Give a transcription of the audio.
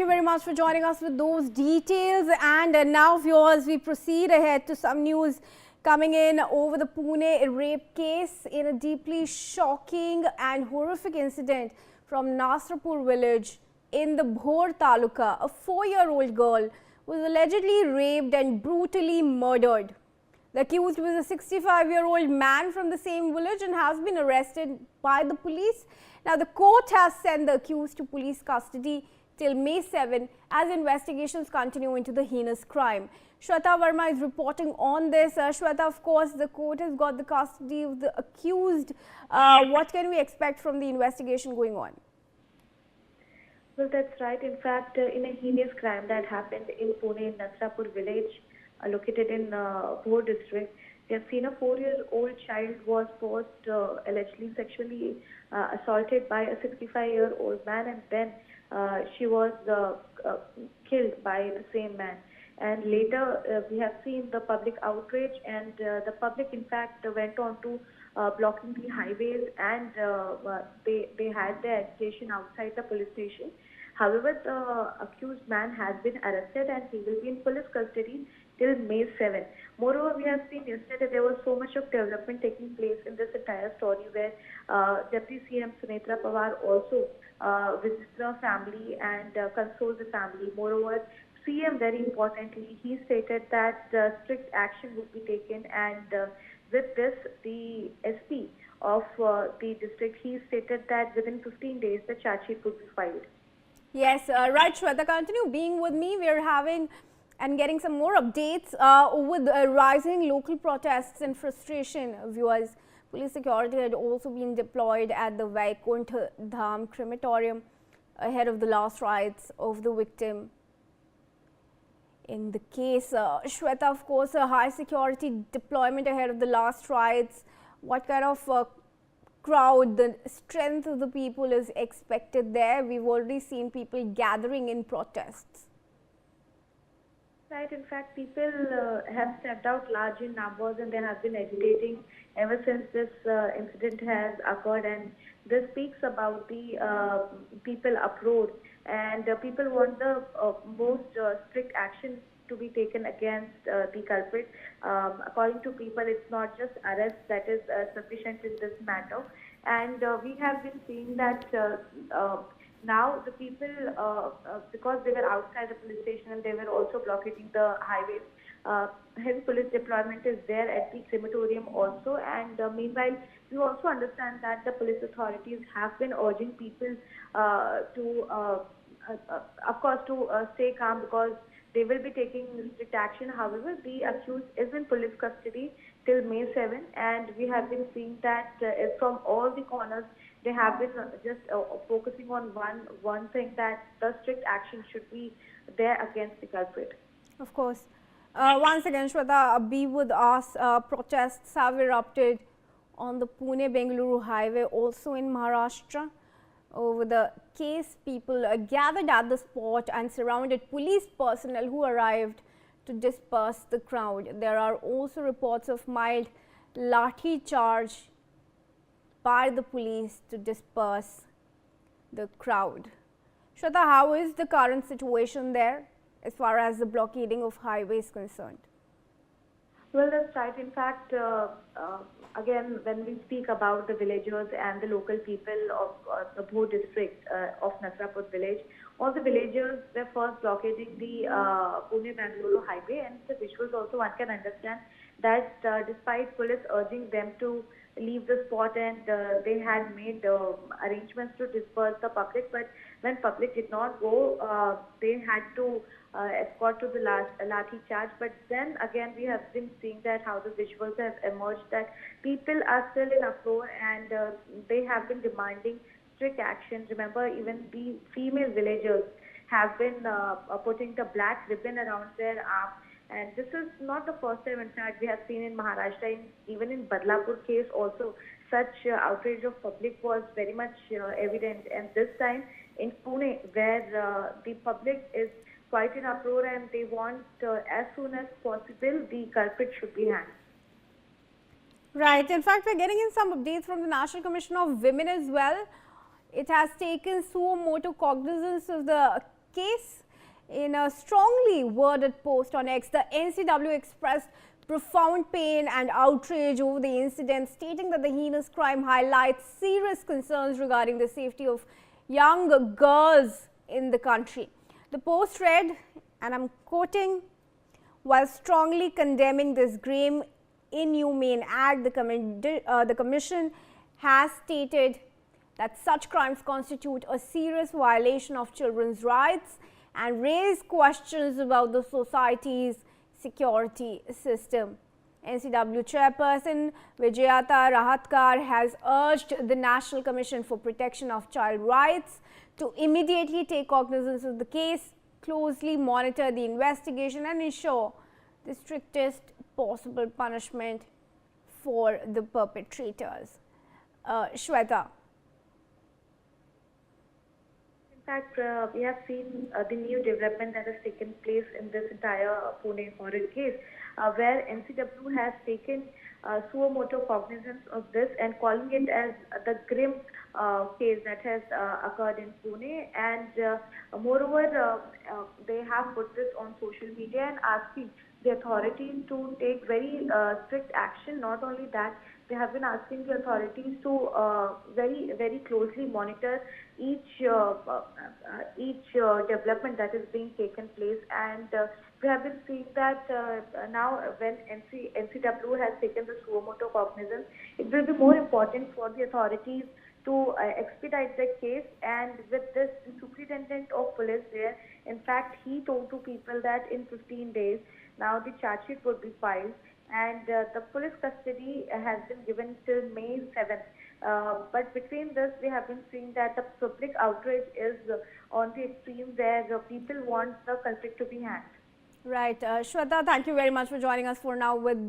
very much for joining us with those details. And now, viewers, we proceed ahead to some news coming in over the Pune rape case in a deeply shocking and horrific incident from Nasrapur village in the Bhor Taluka. A 4-year-old girl was allegedly raped and brutally murdered. The accused was a 65-year-old man from the same village and has been arrested by the police. Now, the court has sent the accused to police custody till May 7 as investigations continue into the heinous crime. Shweta Verma is reporting on this. Shweta, of course, the court has got the custody of the accused. What can we expect from the investigation going on? Well, that's right. In fact, in a heinous crime that happened in Pune, in Nasrapur village, located in Pune district, we have seen a 4-year-old child was first allegedly sexually assaulted by a 65-year-old man, and then she was killed by the same man. And later we have seen the public outrage, and the public in fact went on to blocking the highways, and they had their agitation outside the police station. However, the accused man has been arrested and he will be in police custody till May 7. Moreover, we have seen yesterday there was so much of development taking place in this entire story, where Deputy CM Sunetra Pawar also visits the family and consoles the family. Moreover, CM, very importantly, he stated that strict action would be taken, and with this, the SP of the district, he stated that within 15 days the charge sheet would be filed. Yes, right, Shweta, continue being with me. We are having and getting some more updates with rising local protests and frustration. Viewers, police security had also been deployed at the Vaikuntha Dham crematorium ahead of the last rites of the victim. In the case, Shweta, of course, a high security deployment ahead of the last rites. What kind of crowd, the strength of the people is expected there? We've already seen people gathering in protests. Right, in fact, people have stepped out large in numbers, and they have been agitating ever since this incident has occurred, and this speaks about the people uproar, and people want the most strict action to be taken against the culprit. According to people, it's not just arrest that is sufficient in this matter, and we have been seeing that now the people, because they were outside the police station and they were also blockading the highways, heavy police deployment is there at the crematorium also, and meanwhile we also understand that the police authorities have been urging people to of course to stay calm, because they will be taking strict action. However, the accused is in police custody till May 7, and we have been seeing that from all the corners they have been just focusing on one thing, that the strict action should be there against the culprit. Of course. Once again, Shweta, be with us. Protests have erupted on the Pune-Bengaluru highway, also in Maharashtra. Over the case, people gathered at the spot and surrounded police personnel who arrived to disperse the crowd. There are also reports of mild lathi charge by the police to disperse the crowd. Shweta, how is the current situation there as far as the blockading of highways is concerned? Well, that's right. In fact, again, when we speak about the villagers and the local people of the Bhor district of Nasrapur village, all the villagers were first blockading the Pune-Bengaluru highway, and the visuals also one can understand that despite police urging them to leave the spot, and they had made arrangements to disperse the public, but when public did not go, they had to escort to the lathi charge. But then again, we have been seeing that how the visuals have emerged, that people are still in uproar, and they have been demanding strict action. Remember, even the female villagers have been putting the black ribbon around their arm. And this is not the first time. In fact, we have seen in Maharashtra, even in Badlapur case also, such outrage of public was very much evident. And this time in Pune, where the public is quite in uproar, and they want as soon as possible the culprit should be hanged. Right. In fact, we're getting in some updates from the National Commission of Women as well. It has taken suo motu cognizance of the case. In a strongly worded post on X, the NCW expressed profound pain and outrage over the incident, stating that the heinous crime highlights serious concerns regarding the safety of young girls in the country. The post read, and I'm quoting, "While strongly condemning this grim, inhumane act, the Commission has stated that such crimes constitute a serious violation of children's rights and raise questions about the society's security system." NCW Chairperson Vijayata Rahatkar has urged the National Commission for Protection of Child Rights to immediately take cognizance of the case, closely monitor the investigation and ensure the strictest possible punishment for the perpetrators. Shweta. In fact, we have seen the new development that has taken place in this entire Pune horror case, where NCW has taken suo moto cognizance of this and calling it as the grim case that has occurred in Pune. And moreover, they have put this on social media and asking the authorities to take very strict action. Not only that, they have been asking the authorities to very closely monitor each development that is being taken place. And we have been seeing that now when NCW has taken the suo moto cognizance, it will be more important for the authorities to expedite the case. And with this, the superintendent of police there, in fact, he told to people that in 15 days, now the charge sheet would be filed, and the police custody has been given till May 7th. But between this, we have been seeing that the public outrage is on the extreme, where people want the culprit to be hanged. Right. Shweta, thank you very much for joining us for now with the